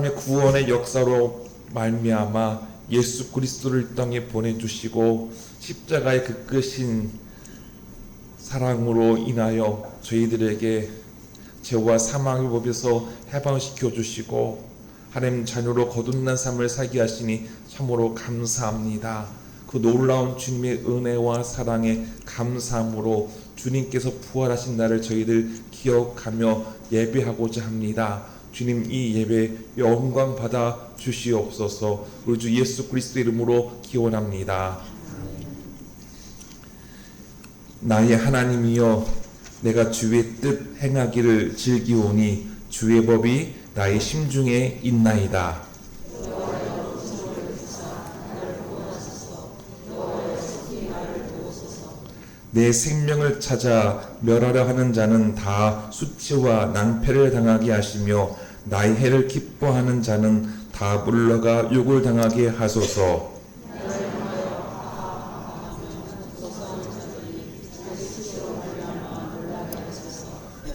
하나님의 구원의 역사로 말미암아 예수 그리스도를 이 땅에 보내주시고 십자가의 그 크신 사랑으로 인하여 저희들에게 죄와 사망의 법에서 해방시켜 주시고 하나님 자녀로 거듭난 삶을 살게 하시니 참으로 감사합니다. 그 놀라운 주님의 은혜와 사랑에 감사함으로 주님께서 부활하신 날을 저희들 기억하며 예배하고자 합니다. 주님, 이 예배 영광 받아 주시옵소서. 우리 주 예수 그리스도 이름으로 기원합니다. 나의 하나님이여, 내가 주의 뜻 행하기를 즐기오니 주의 법이 나의 심중에 있나이다. 내 생명을 찾아 멸하려 하는 자는 다 수치와 낭패를 당하게 하시며 나의 해를 기뻐하는 자는 다 물러가 욕을 당하게 하소서.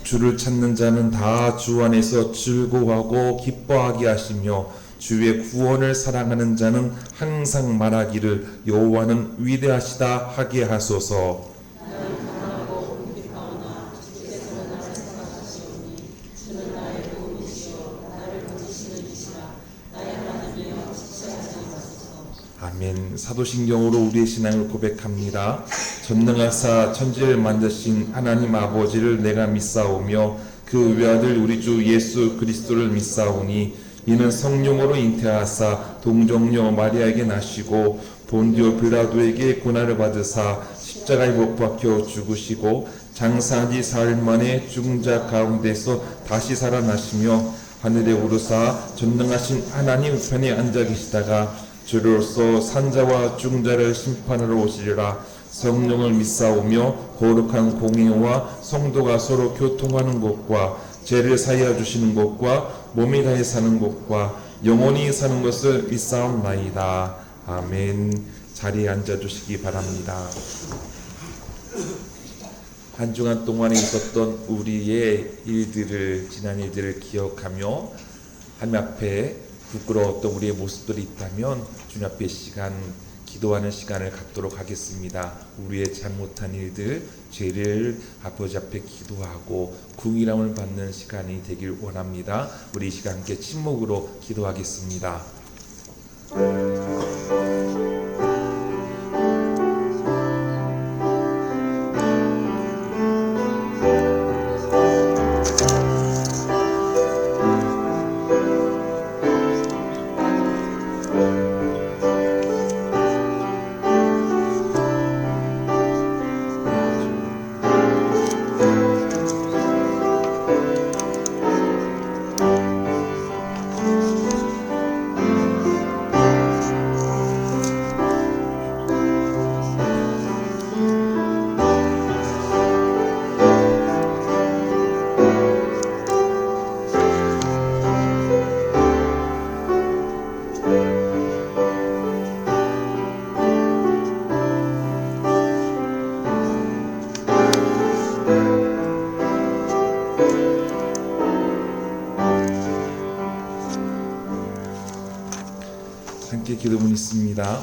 주를 찾는 자는 다 주 안에서 즐거워하고 기뻐하게 하시며 주의 구원을 사랑하는 자는 항상 말하기를 여호와는 위대하시다 하게 하소서. 아멘. 사도신경으로 우리의 신앙을 고백합니다. 전능하사 천지를 만드신 하나님 아버지를 내가 믿사오며 그 외아들 우리 주 예수 그리스도를 믿사오니 이는 성령으로 잉태하사 동정녀 마리아에게 나시고 본디오 빌라도에게 고난을 받으사 십자가에 못 박혀 죽으시고 장사한 지 사흘 만에 죽은 자 가운데서 다시 살아나시며 하늘에 오르사 전능하신 하나님 우편에 앉아 계시다가 주로서 산자와 죽은 자를 심판하러 오시리라. 성령을 믿사오며 거룩한 공예와 성도가 서로 교통하는 것과 죄를 사하여 주시는 것과 몸이 다해 사는 것과 영원히 사는 것을 믿사옵나이다. 아멘. 자리에 앉아주시기 바랍니다. 한 주간 동안에 있었던 우리의 일들을, 지난 일들을 기억하며 하나님 앞에 부끄러웠던 우리의 모습들이 있다면 주님 앞에 기도하는 시간을 갖도록 하겠습니다. 우리의 잘못한 일들, 죄를 아버지 앞에 기도하고 긍휼함을 받는 시간이 되길 원합니다. 우리 이 시간 함께 침묵으로 기도하겠습니다. 함께 기도문 있습니다.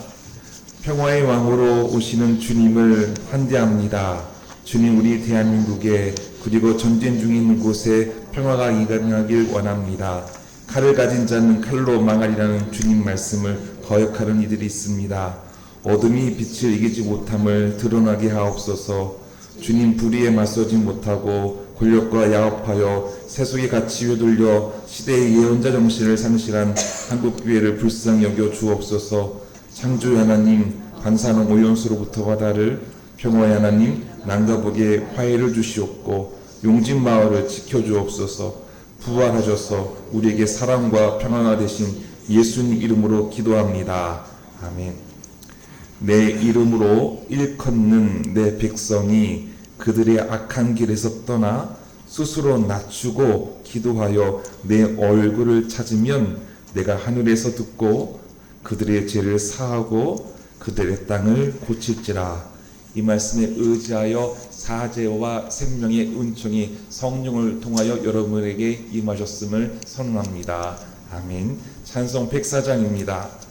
평화의 왕으로 오시는 주님을 환대합니다. 주님, 우리 대한민국에 그리고 전쟁 중인 곳에 평화가 이가능하길 원합니다. 칼을 가진 자는 칼로 망하리라는 주님 말씀을 거역하는 이들이 있습니다. 어둠이 빛을 이기지 못함을 드러나게 하옵소서. 주님, 불의에 맞서지 못하고 권력과 야합하여 세속의 가치 휘둘려 시대의 예언자 정신을 상실한 한국교회를 불쌍히 여겨 주옵소서. 창조의 하나님, 반사는 오염수로부터 바다를, 평화의 하나님, 남과 북에 화해를 주시옵고 용진 마을을 지켜주옵소서. 부활하셔서 우리에게 사랑과 평화가 되신 예수님 이름으로 기도합니다. 아멘. 내 이름으로 일컫는 내 백성이 그들의 악한 길에서 떠나 스스로 낮추고 기도하여 내 얼굴을 찾으면 내가 하늘에서 듣고 그들의 죄를 사하고 그들의 땅을 고칠지라. 이 말씀에 의지하여 사죄와 생명의 은총이 성령을 통하여 여러분에게 임하셨음을 선언합니다. 아멘. 찬송 104장입니다.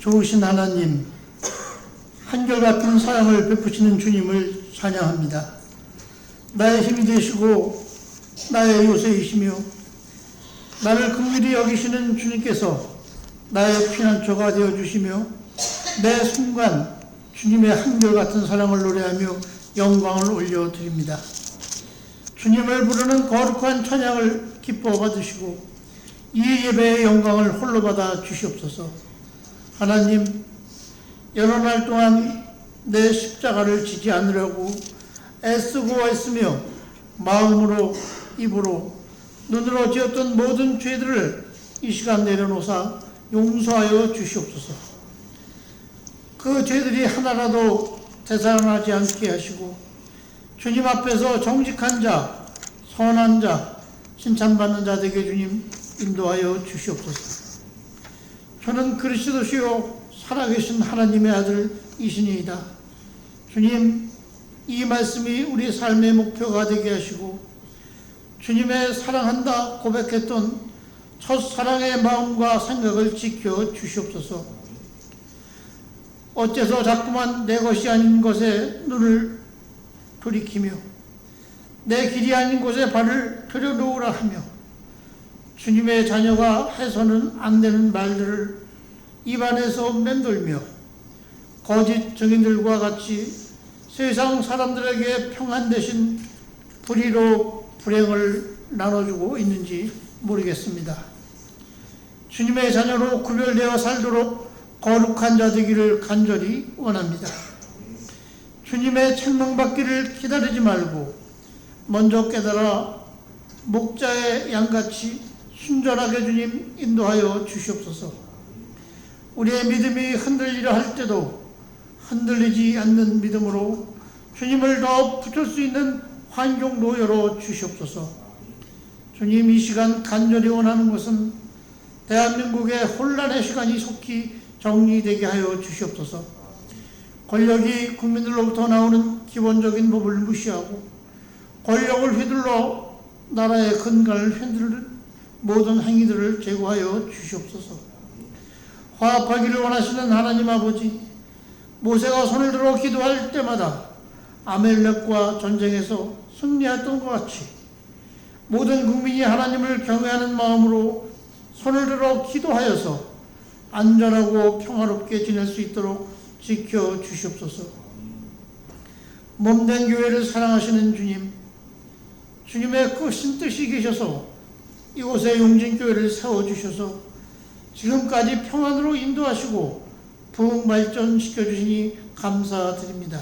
좋으신 하나님, 한결같은 사랑을 베푸시는 주님을 찬양합니다. 나의 힘이 되시고 나의 요새이시며 나를 긍휼히 여기시는 주님께서 나의 피난처가 되어주시며 매 순간 주님의 한결같은 사랑을 노래하며 영광을 올려드립니다. 주님을 부르는 거룩한 찬양을 기뻐 받으시고 이 예배의 영광을 홀로 받아 주시옵소서. 하나님, 여러 날 동안 내 십자가를 지지 않으려고 애쓰고 애쓰며 마음으로 입으로 눈으로 지었던 모든 죄들을 이 시간 내려놓사 용서하여 주시옵소서. 그 죄들이 하나라도 되살아나지 않게 하시고 주님 앞에서 정직한 자, 선한 자, 칭찬받는 자 되게 주님 인도하여 주시옵소서. 저는 그리스도시요 살아계신 하나님의 아들이시니이다. 주님, 이 말씀이 우리 삶의 목표가 되게 하시고 주님의 사랑한다 고백했던 첫사랑의 마음과 생각을 지켜 주시옵소서. 어째서 자꾸만 내 것이 아닌 것에 눈을 돌이키며 내 길이 아닌 곳에 발을 들여놓으라 하며 주님의 자녀가 해서는 안 되는 말들을 입안에서 맴돌며 거짓 증인들과 같이 세상 사람들에게 평안 대신 불의로 불행을 나눠주고 있는지 모르겠습니다. 주님의 자녀로 구별되어 살도록 거룩한 자 되기를 간절히 원합니다. 주님의 책망받기를 기다리지 말고 먼저 깨달아 목자의 양같이 순전하게 주님 인도하여 주시옵소서. 우리의 믿음이 흔들리려 할 때도 흔들리지 않는 믿음으로 주님을 더 붙을 수 있는 환경도 열어 주시옵소서. 주님, 이 시간 간절히 원하는 것은 대한민국의 혼란의 시간이 속히 정리되게 하여 주시옵소서. 권력이 국민들로부터 나오는 기본적인 법을 무시하고 권력을 휘둘러 나라의 근간을 흔들는 모든 행위들을 제거하여 주시옵소서. 화합하기를 원하시는 하나님 아버지, 모세가 손을 들어 기도할 때마다 아멜렉과 전쟁에서 승리했던 것 같이 모든 국민이 하나님을 경외하는 마음으로 손을 들어 기도하여서 안전하고 평화롭게 지낼 수 있도록 지켜 주시옵소서. 몸된 교회를 사랑하시는 주님, 주님의 크신 뜻이 계셔서 이곳에 용진교회를 세워주셔서 지금까지 평안으로 인도하시고 부흥 발전시켜 주시니 감사드립니다.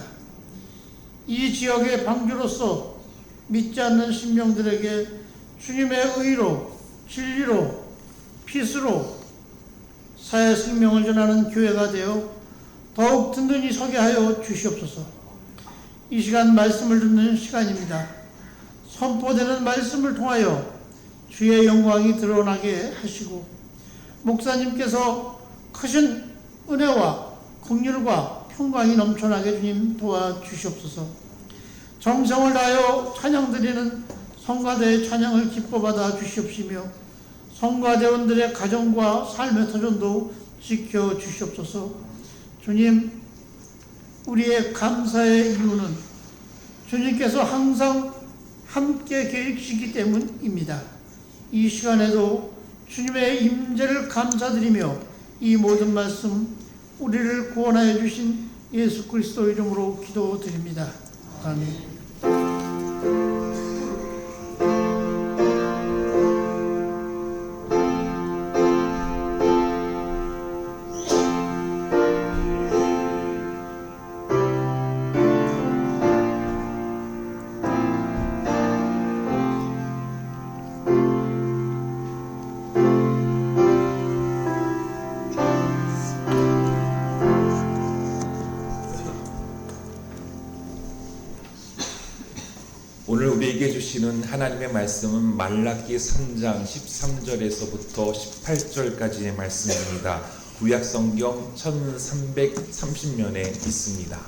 이 지역의 방주로서 믿지 않는 신명들에게 주님의 의로, 진리로, 빛으로 사회 생명을 전하는 교회가 되어 더욱 든든히 서게 하여 주시옵소서. 이 시간 말씀을 듣는 시간입니다. 선포되는 말씀을 통하여 주의 영광이 드러나게 하시고 목사님께서 크신 은혜와 긍휼과 평강이 넘쳐나게 주님 도와주시옵소서. 정성을 다하여 찬양 드리는 성가대의 찬양을 기뻐 받아 주시옵시며 성가대원들의 가정과 삶의 터전도 지켜 주시옵소서. 주님, 우리의 감사의 이유는 주님께서 항상 함께 계시기 때문입니다. 이 시간에도 주님의 임재를 감사드리며 이 모든 말씀 우리를 구원하여 주신 예수 그리스도 이름으로 기도드립니다. 아멘. 오늘 우리에게 주시는 하나님의 말씀은 말라기 3장 13절에서부터 18절까지의 말씀입니다. 구약 성경 1330면에 있습니다.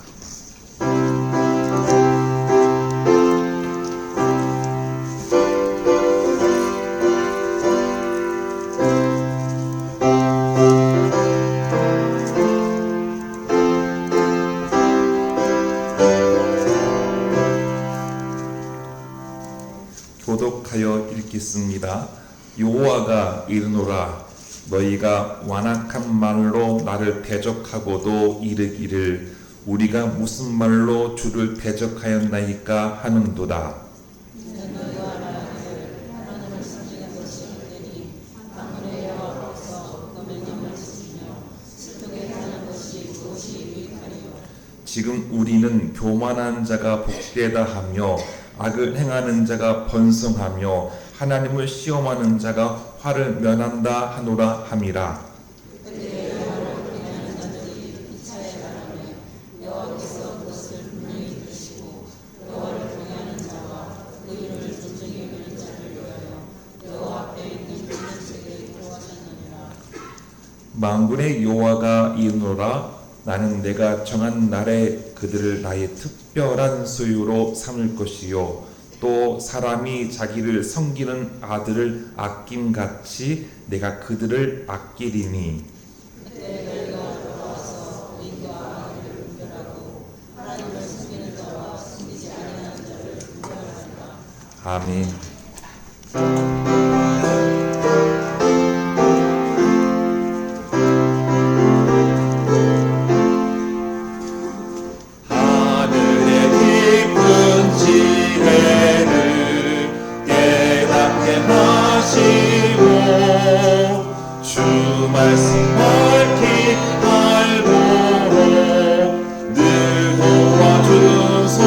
교독하여 읽겠습니다. 여호와가 이르노라, 너희가 완악한 말로 나를 대적하고도 이르기를 우리가 무슨 말로 주를 대적하였나이까 하는도다. 지금 우리는 교만한 자가 복되다 하며 악을 행하는 자가 번성하며 하나님을 시험하는 자가 화를 면한다 하노라 함이라. 만군의 여호와가 이르노라, 나는 내가 정한 날에 그들을 나의 특별한 소유로 삼을 것이요 또 사람이 자기를 섬기는 아들을 아낌같이 내가 그들을 아끼리니. 아멘. 주 말씀 옳게 알도록 늘 도와주소서.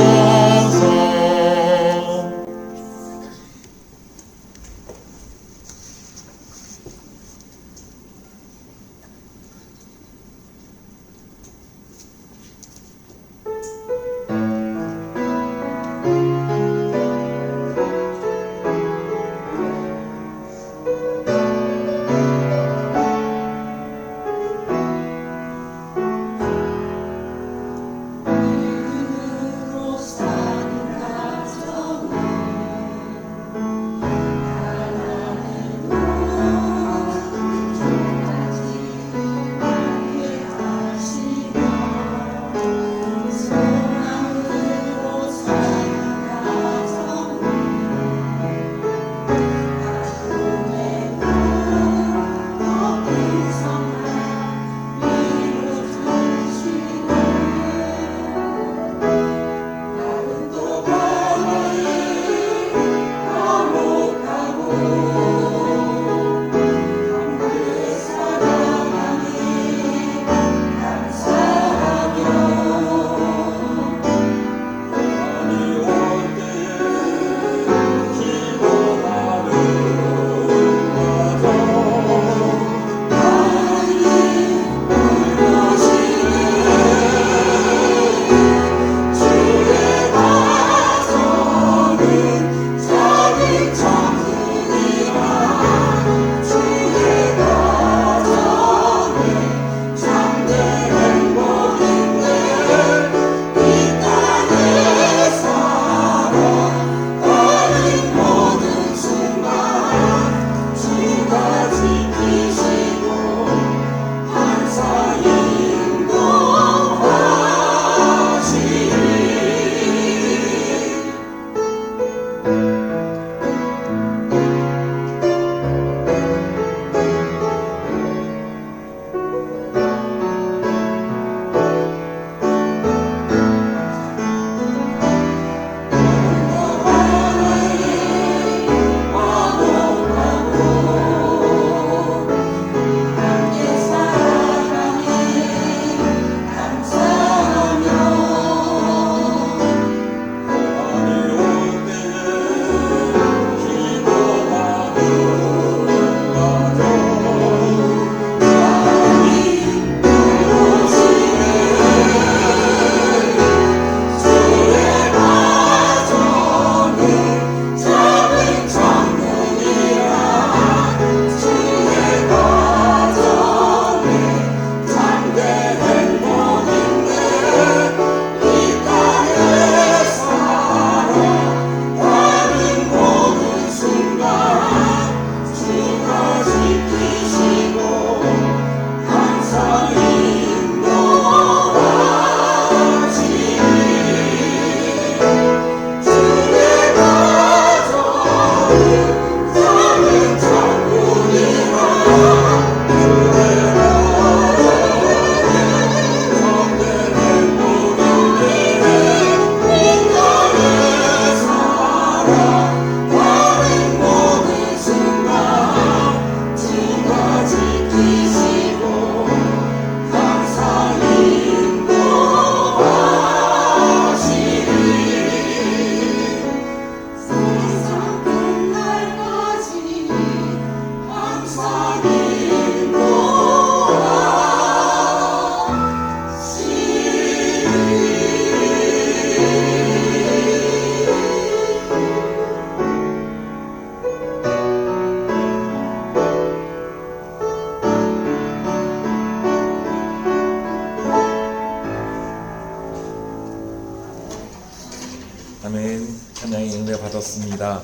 아멘. 찬양의 은혜 받았습니다.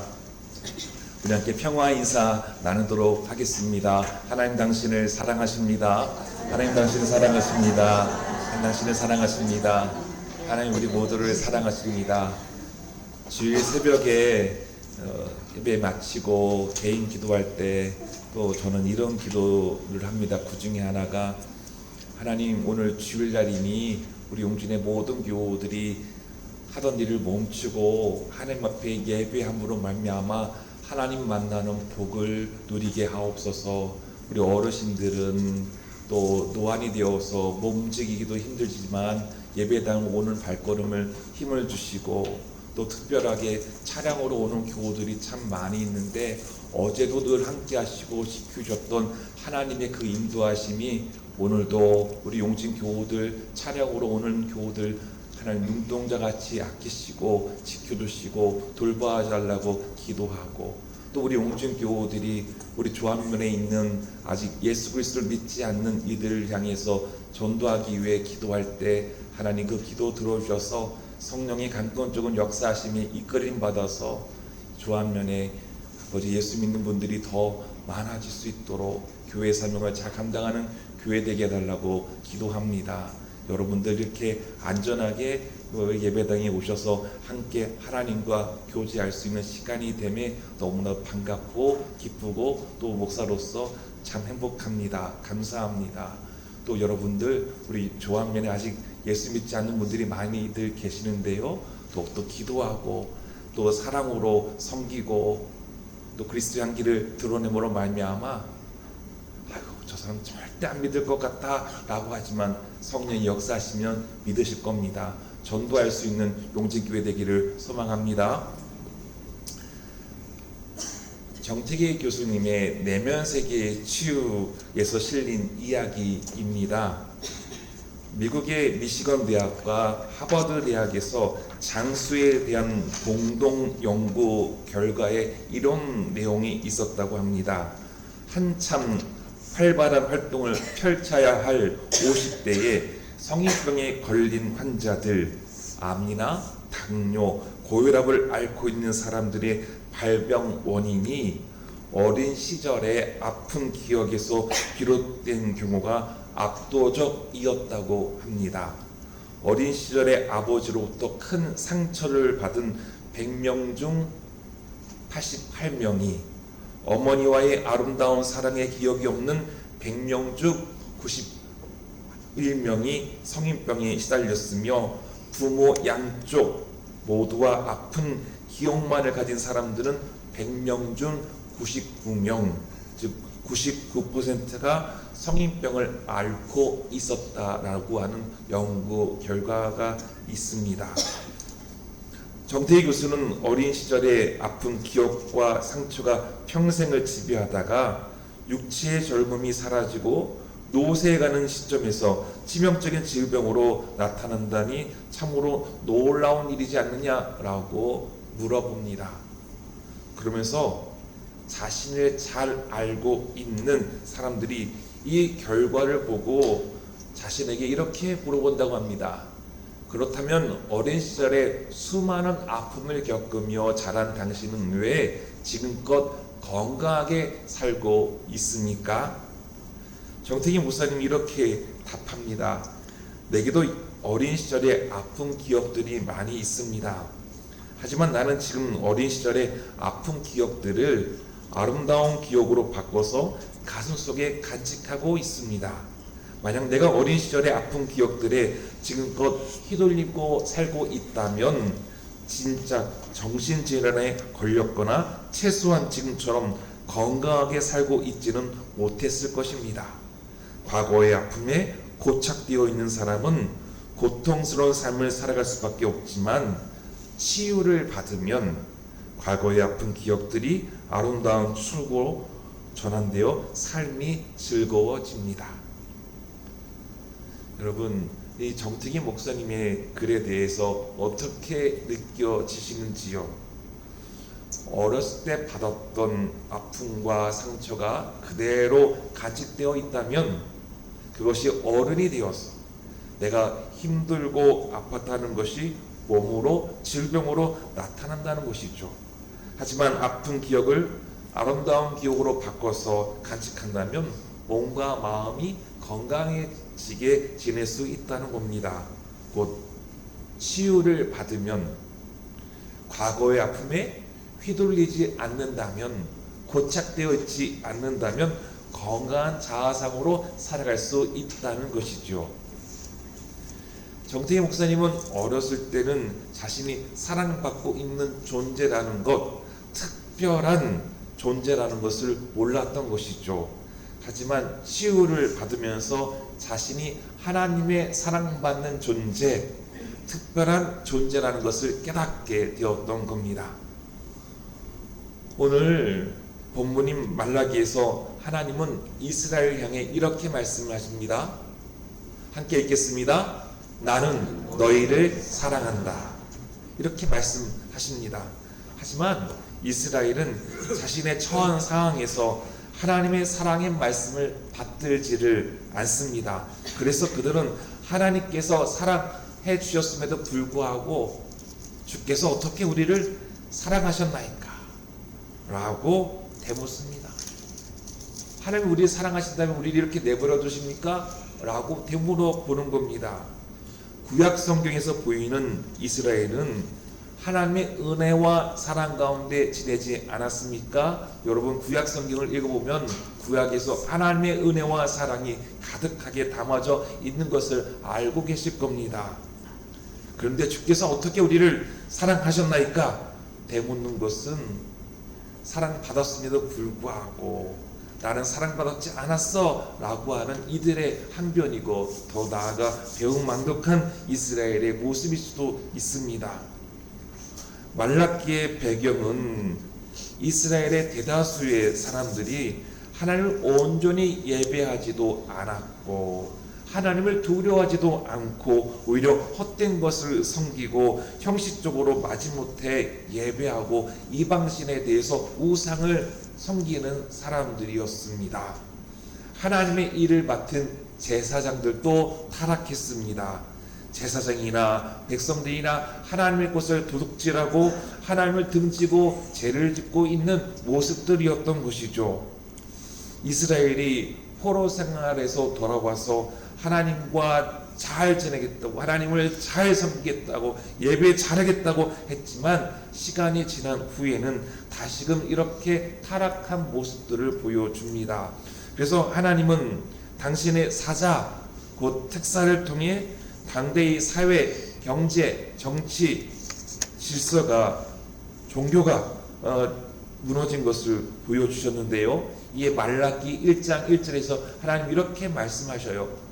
우리 함께 평화 인사 나누도록 하겠습니다. 하나님 당신을 사랑하십니다. 하나님 당신을 사랑하십니다. 하나님 당신을 사랑하십니다. 하나님 우리 모두를 사랑하십니다. 주일 새벽에 예배 마치고 개인 기도할 때 또 저는 이런 기도를 합니다. 그 중에 하나가, 하나님 오늘 주일날이니 우리 용진의 모든 교우들이 하던 일을 멈추고 하나님 앞에 예배함으로 말미암아 하나님 만나는 복을 누리게 하옵소서. 우리 어르신들은 또 노안이 되어서 몸 움직이기도 힘들지만 예배당 오는 발걸음을 힘을 주시고, 또 특별하게 차량으로 오는 교우들이 참 많이 있는데 어제도 늘 함께 하시고 지켜주셨던 하나님의 그 인도하심이 오늘도 우리 용진 교우들, 차량으로 오는 교우들 하나님 눈동자같이 아끼시고 지켜주시고 돌봐달라고 기도하고, 또 우리 용진 교우들이 우리 조합면에 있는 아직 예수 그리스도를 믿지 않는 이들을 향해서 전도하기 위해 기도할 때 하나님 그 기도 들어주셔서 성령의 강권적인 역사하심에 이끌림 받아서 조합면에 아버지 예수 믿는 분들이 더 많아질 수 있도록 교회 사명을 잘 감당하는 교회 되게 해달라고 기도합니다. 여러분들 이렇게 안전하게 예배당에 오셔서 함께 하나님과 교제할 수 있는 시간이 됨에 너무나 반갑고 기쁘고 또 목사로서 참 행복합니다. 감사합니다. 또 여러분들 우리 조합면에 아직 예수 믿지 않는 분들이 많이들 계시는데요, 또 기도하고 또 사랑으로 섬기고 또 그리스도 향기를 드러내므로 말미암아 아이고 저 사람 절대 안 믿을 것 같다 라고 하지만 성령이 역사하시면 믿으실 겁니다. 전도할 수 있는 용진교회 되기를 소망합니다. 정태기 교수님의 내면세계의 치유에서 실린 이야기입니다. 미국의 미시건 대학과 하버드 대학에서 장수에 대한 공동 연구 결과에 이런 내용이 있었다고 합니다. 한참 활발한 활동을 펼쳐야 할 50대에 성인병에 걸린 환자들, 암이나 당뇨, 고혈압을 앓고 있는 사람들의 발병 원인이 어린 시절의 아픈 기억에서 비롯된 경우가 압도적이었다고 합니다. 어린 시절에 아버지로부터 큰 상처를 받은 100명 중 88명이, 어머니와의 아름다운 사랑의 기억이 없는 100명 중 91명이 성인병에 시달렸으며, 부모 양쪽 모두와 아픈 기억만을 가진 사람들은 100명 중 99명, 즉 99%가 성인병을 앓고 있었다라고 하는 연구 결과가 있습니다. 정태희 교수는 어린 시절의 아픈 기억과 상처가 평생을 지배하다가 육체의 젊음이 사라지고 노쇠에 가는 시점에서 치명적인 질병으로 나타난다니 참으로 놀라운 일이지 않느냐라고 물어봅니다. 그러면서 자신을 잘 알고 있는 사람들이 이 결과를 보고 자신에게 이렇게 물어본다고 합니다. 그렇다면 어린 시절에 수많은 아픔을 겪으며 자란 당신은 왜 지금껏 건강하게 살고 있습니까? 정태기 목사님이 이렇게 답합니다. 내게도 어린 시절에 아픈 기억들이 많이 있습니다. 하지만 나는 지금 어린 시절의 아픈 기억들을 아름다운 기억으로 바꿔서 가슴속에 간직하고 있습니다. 만약 내가 어린 시절의 아픈 기억들에 지금껏 휘둘리고 살고 있다면 진짜 정신질환에 걸렸거나 최소한 지금처럼 건강하게 살고 있지는 못했을 것입니다. 과거의 아픔에 고착되어 있는 사람은 고통스러운 삶을 살아갈 수밖에 없지만 치유를 받으면 과거의 아픈 기억들이 아름다운 추억으로 전환되어 삶이 즐거워집니다. 여러분, 이 정태기 목사님의 글에 대해서 어떻게 느껴지시는지요? 어렸을 때 받았던 아픔과 상처가 그대로 간직되어 있다면 그것이 어른이 되어서 내가 힘들고 아팠다는 것이 몸으로 질병으로 나타난다는 것이죠. 하지만 아픈 기억을 아름다운 기억으로 바꿔서 간직한다면 몸과 마음이 건강해지게 지낼 수 있다는 겁니다. 곧 치유를 받으면 과거의 아픔에 휘둘리지 않는다면, 고착되어 있지 않는다면 건강한 자아상으로 살아갈 수 있다는 것이죠. 정태희 목사님은 어렸을 때는 자신이 사랑받고 있는 존재라는 것, 특별한 존재라는 것을 몰랐던 것이죠. 하지만 치유를 받으면서 자신이 하나님의 사랑받는 존재, 특별한 존재라는 것을 깨닫게 되었던 겁니다. 오늘 본문인 말라기에서 하나님은 이스라엘 향해 이렇게 말씀하십니다. 함께 읽겠습니다. 나는 너희를 사랑한다. 이렇게 말씀하십니다. 하지만 이스라엘은 자신의 처한 상황에서 하나님의 사랑의 말씀을 받들지를 않습니다. 그래서 그들은 하나님께서 사랑해 주셨음에도 불구하고 주께서 어떻게 우리를 사랑하셨나이까? 라고 되묻습니다. 하나님 우리를 사랑하신다면 우리를 이렇게 내버려 두십니까? 라고 되물어 보는 겁니다. 구약 성경에서 보이는 이스라엘은 하나님의 은혜와 사랑 가운데 지내지 않았습니까? 여러분 구약 성경을 읽어보면 구약에서 하나님의 은혜와 사랑이 가득하게 담아져 있는 것을 알고 계실 겁니다. 그런데 주께서 어떻게 우리를 사랑하셨나이까? 되묻는 것은 사랑받았음에도 불구하고 나는 사랑받았지 않았어 라고 하는 이들의 항변이고, 더 나아가 배은망덕한 이스라엘의 모습일 수도 있습니다. 말라기의 배경은 이스라엘의 대다수의 사람들이 하나님을 온전히 예배하지도 않았고 하나님을 두려워하지도 않고 오히려 헛된 것을 섬기고 형식적으로 마지못해 예배하고 이방신에 대해서 우상을 섬기는 사람들이었습니다. 하나님의 일을 맡은 제사장들도 타락했습니다. 제사장이나 백성들이나 하나님의 것을 도둑질하고 하나님을 등지고 죄를 짓고 있는 모습들이었던 것이죠. 이스라엘이 포로 생활에서 돌아와서 하나님과 잘 지내겠다고, 하나님을 잘 섬기겠다고, 예배 잘하겠다고 했지만 시간이 지난 후에는 다시금 이렇게 타락한 모습들을 보여줍니다. 그래서 하나님은 당신의 사자 곧 특사를 통해 당대의 사회, 경제, 정치, 질서가, 종교가 무너진 것을 보여주셨는데요. 이에 말라기 1장 1절에서 하나님 이렇게 말씀하셔요.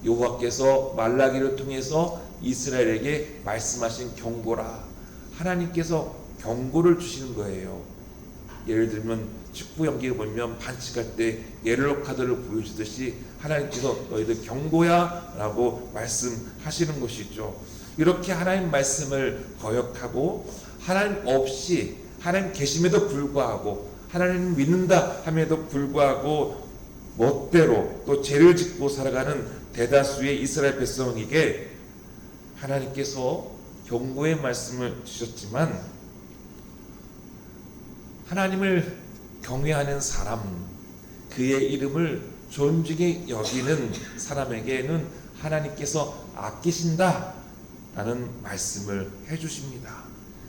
여호와께서 말라기를 통해서 이스라엘에게 말씀하신 경고라. 하나님께서 경고를 주시는 거예요. 예를 들면 축구 경기를 보면 반칙할 때 옐로우 카드를 보여주듯이 하나님께서 너희들 경고야 라고 말씀하시는 것이죠. 이렇게 하나님 말씀을 거역하고 하나님 없이, 하나님 계심에도 불구하고, 하나님 믿는다 함에도 불구하고 멋대로 또 죄를 짓고 살아가는 대다수의 이스라엘 백성에게 하나님께서 경고의 말씀을 주셨지만, 하나님을 경외하는 사람, 그의 이름을 존중히 여기는 사람에게는 하나님께서 아끼신다 라는 말씀을 해주십니다.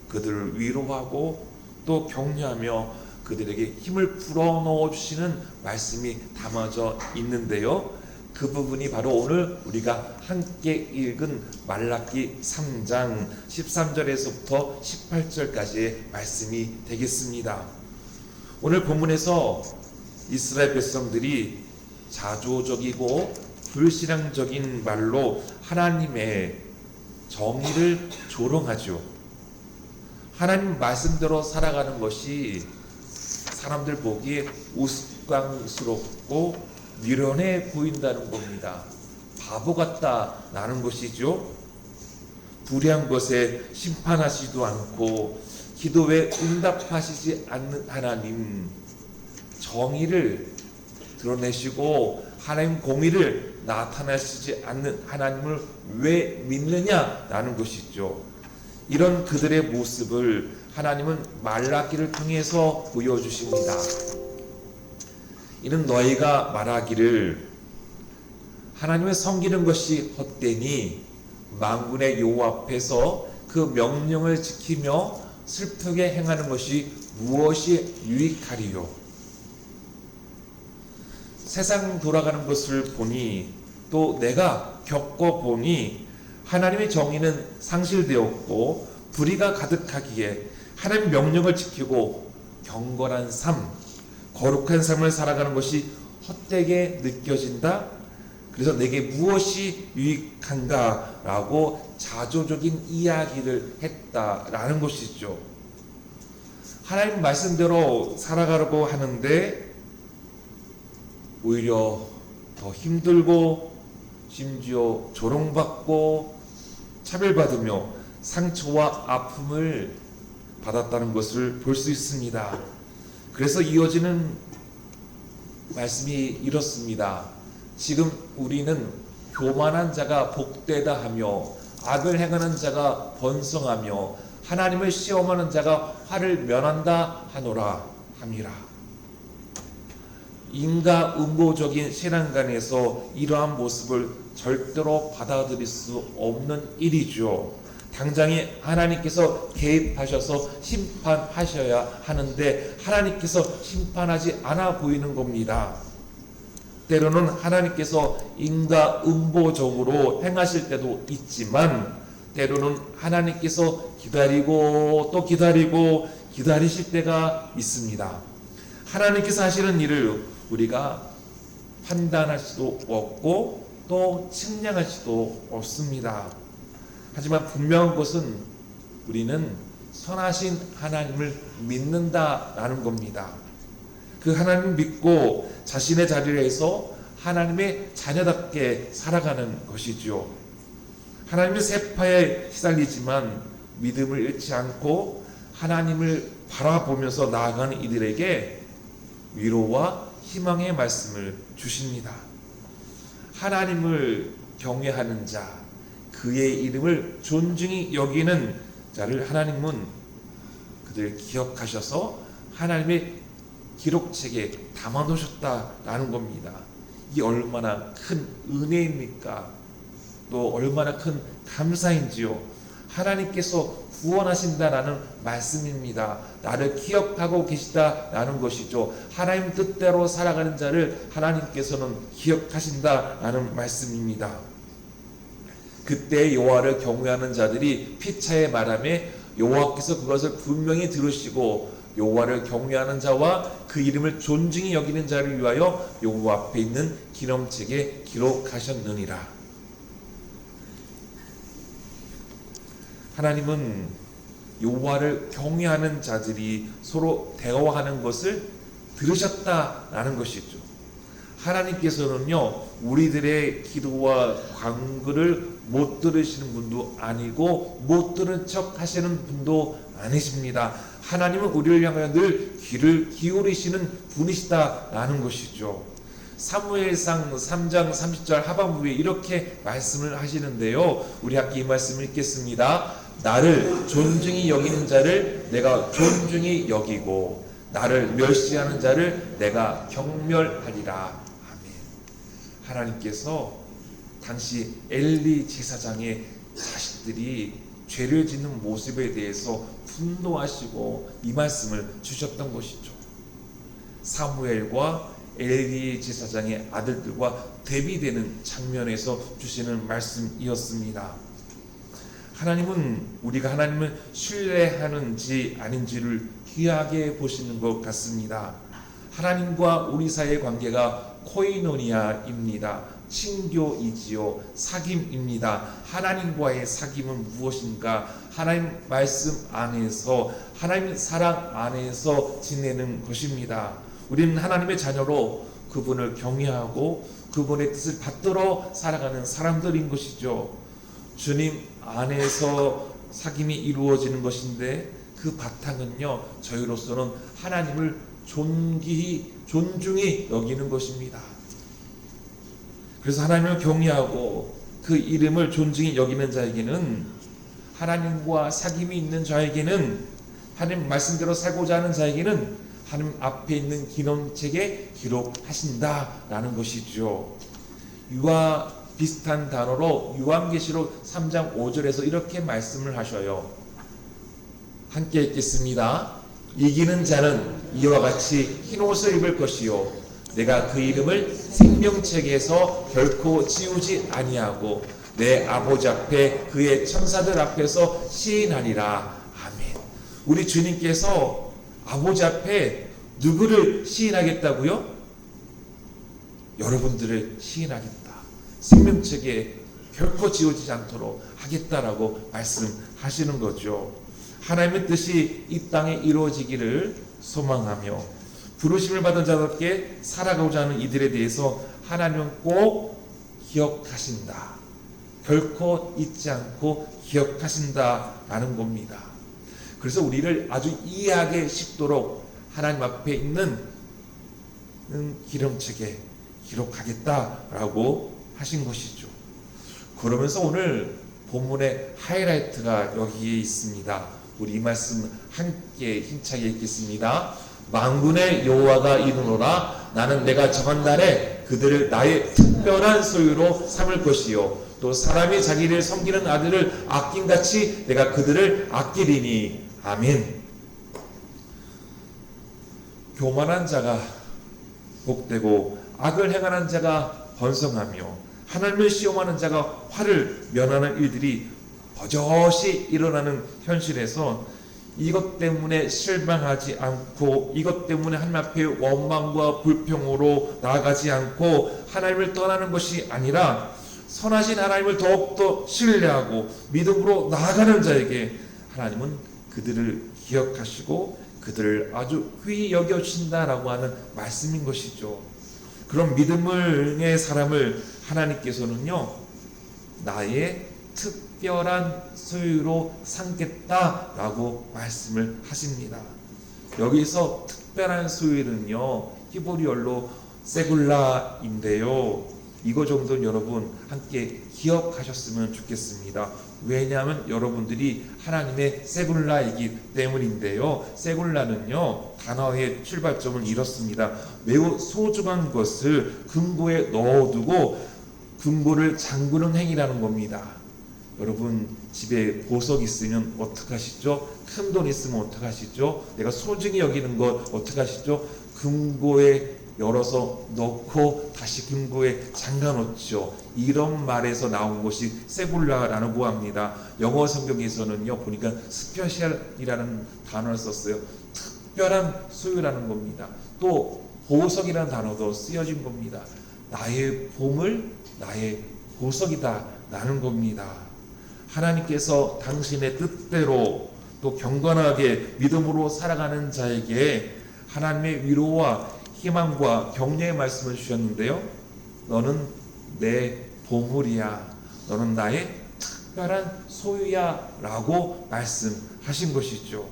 그들을 위로하고 또 격려하며 그들에게 힘을 불어넣어 주시는 말씀이 담아져 있는데요. 그 부분이 바로 오늘 우리가 함께 읽은 말라기 3장 13절에서부터 18절까지의 말씀이 되겠습니다. 오늘 본문에서 이스라엘 백성들이 자조적이고 불신앙적인 말로 하나님의 정의를 조롱하죠. 하나님 말씀대로 살아가는 것이 사람들 보기에 우스꽝스럽고 미련해 보인다는 겁니다. 바보 같다라는 것이죠. 불의한 것에 심판하시도 않고 기도에 응답하시지 않는 하나님, 정의를 드러내시고 하나님 공의를 나타내시지 않는 하나님을 왜 믿느냐라는 것이죠. 이런 그들의 모습을 하나님은 말라기를 통해서 보여주십니다. 이는 너희가 말하기를 하나님을 섬기는 것이 헛되니 만군의 여호와 앞에서 그 명령을 지키며 슬프게 행하는 것이 무엇이 유익하리요. 세상 돌아가는 것을 보니 또 내가 겪어보니 하나님의 정의는 상실되었고 불의가 가득하기에 하나님의 명령을 지키고 경건한 삶, 거룩한 삶을 살아가는 것이 헛되게 느껴진다. 그래서 내게 무엇이 유익한가 라고 자조적인 이야기를 했다라는 것이죠. 하나님 말씀대로 살아가려고 하는데 오히려 더 힘들고 심지어 조롱받고 차별받으며 상처와 아픔을 받았다는 것을 볼 수 있습니다. 그래서 이어지는 말씀이 이렇습니다. 지금 우리는 교만한 자가 복되다 하며 악을 행하는 자가 번성하며 하나님을 시험하는 자가 화를 면한다 하노라 함이라. 인과응보적인 신앙관에서 이러한 모습을 절대로 받아들일 수 없는 일이죠. 당장에 하나님께서 개입하셔서 심판하셔야 하는데 하나님께서 심판하지 않아 보이는 겁니다. 때로는 하나님께서 인과응보적으로 행하실 때도 있지만 때로는 하나님께서 기다리고 또 기다리고 기다리실 때가 있습니다. 하나님께서 하시는 일을 우리가 판단할 수도 없고 또 측량할 수도 없습니다. 하지만 분명한 것은 우리는 선하신 하나님을 믿는다라는 겁니다. 그 하나님을 믿고 자신의 자리에서 하나님의 자녀답게 살아가는 것이죠. 하나님의 세파에 시달리지만 믿음을 잃지 않고 하나님을 바라보면서 나아가는 이들에게 위로와 희망의 말씀을 주십니다. 하나님을 경외하는 자, 그의 이름을 존중히 여기는 자를 하나님은 그들 기억하셔서 하나님의 기록책에 담아놓으셨다라는 겁니다. 이 얼마나 큰 은혜입니까? 또 얼마나 큰 감사인지요. 하나님께서 구원하신다라는 말씀입니다. 나를 기억하고 계시다라는 것이죠. 하나님 뜻대로 살아가는 자를 하나님께서는 기억하신다라는 말씀입니다. 그때 여호와를 경외하는 자들이 피차의 말함에 여호와께서 그것을 분명히 들으시고 여호와를 경외하는 자와 그 이름을 존중히 여기는 자를 위하여 여호와 앞에 있는 기념책에 기록하셨느니라. 하나님은 여호와를 경외하는 자들이 서로 대화하는 것을 들으셨다라는 것이죠. 하나님께서는요, 우리들의 기도와 간구를 못 들으시는 분도 아니고 못 들은 척 하시는 분도 아니십니다. 하나님은 우리를 향하여 늘 귀를 기울이시는 분이시다라는 것이죠. 사무엘상 3장 30절 하반부에 이렇게 말씀을 하시는데요. 우리 함께 이 말씀을 읽겠습니다. 나를 존중히 여기는 자를 내가 존중히 여기고 나를 멸시하는 자를 내가 경멸하리라. 아멘. 하나님께서 당시 엘리 제사장의 자식들이 죄를 짓는 모습에 대해서 분노하시고 이 말씀을 주셨던 것이죠. 사무엘과 엘리 제사장의 아들들과 대비되는 장면에서 주시는 말씀이었습니다. 하나님은 우리가 하나님을 신뢰하는지 아닌지를 귀하게 보시는 것 같습니다. 하나님과 우리 사이의 관계가 코이노니아입니다. 친교이지요. 사귐입니다. 하나님과의 사귐은 무엇인가? 하나님 말씀 안에서, 하나님 사랑 안에서 지내는 것입니다. 우리는 하나님의 자녀로 그분을 경외하고 그분의 뜻을 받들어 살아가는 사람들인 것이죠. 주님 안에서 사귐이 이루어지는 것인데 그 바탕은요, 저희로서는 하나님을 존중히 여기는 것입니다. 그래서 하나님을 경외하고 그 이름을 존중히 여기는 자에게는 하나님과 사귐이 있는 자에게는, 하나님 말씀대로 살고자 하는 자에게는 하나님 앞에 있는 기념책에 기록하신다라는 것이죠. 이와 비슷한 단어로 요한계시록 3장 5절에서 이렇게 말씀을 하셔요. 함께 읽겠습니다. 이기는 자는 이와 같이 흰옷을 입을 것이요 내가 그 이름을 생명책에서 결코 지우지 아니하고 내 아버지 앞에 그의 천사들 앞에서 시인하리라. 아멘. 우리 주님께서 아버지 앞에 누구를 시인하겠다고요? 여러분들을 시인하겠다. 생명책에 결코 지워지지 않도록 하겠다라고 말씀하시는 거죠. 하나님의 뜻이 이 땅에 이루어지기를 소망하며 부르심을 받은 자답게 살아가고자 하는 이들에 대해서 하나님은 꼭 기억하신다. 결코 잊지 않고 기억하신다라는 겁니다. 그래서 우리를 아주 이해하기 쉽도록 하나님 앞에 있는 기름책에 기록하겠다라고 하신 것이죠. 그러면서 오늘 본문의 하이라이트가 여기에 있습니다. 우리 이 말씀 함께 힘차게 읽겠습니다. 만군의 여호와가 이르노라. 나는 내가 정한 날에 그들을 나의 특별한 소유로 삼을 것이요 또 사람이 자기를 섬기는 아들을 아낀같이 내가 그들을 아끼리니. 아멘. 교만한 자가 복되고 악을 행하는 자가 번성하며 하나님을 시험하는 자가 화를 면하는 일들이 버젓이 일어나는 현실에서 이것 때문에 실망하지 않고 이것 때문에 하나님 앞에 원망과 불평으로 나아가지 않고 하나님을 떠나는 것이 아니라 선하신 하나님을 더욱더 신뢰하고 믿음으로 나아가는 자에게 하나님은 그들을 기억하시고 그들을 아주 귀히 여겨주신다라고 하는 말씀인 것이죠. 그런 믿음의 사람을 하나님께서는요 나의 특별한 소유로 삼겠다라고 말씀을 하십니다. 여기서 특별한 소유는요 히브리어로 세굴라인데요. 이거 정도는 여러분 함께 기억하셨으면 좋겠습니다. 왜냐하면 여러분들이 하나님의 세굴라이기 때문인데요. 세굴라는요 단어의 출발점을 이렇습니다. 매우 소중한 것을 금고에 넣어두고 금고를 잠그는 행위라는 겁니다. 여러분 집에 보석 있으면 어떡하시죠? 큰 돈 있으면 어떡하시죠? 내가 소중히 여기는 것 어떡하시죠? 금고에 열어서 넣고 다시 금고에 잠가 놓죠. 이런 말에서 나온 것이 세굴라라고 합니다. 영어 성경에서는요 보니까 스페셜이라는 단어를 썼어요. 특별한 소유라는 겁니다. 또 보석이라는 단어도 쓰여진 겁니다. 나의 보물, 나의 보석이다 라는 겁니다. 하나님께서 당신의 뜻대로 또 경건하게 믿음으로 살아가는 자에게 하나님의 위로와 희망과 격려의 말씀을 주셨는데요. 너는 내 보물이야. 너는 나의 특별한 소유야 라고 말씀하신 것이죠.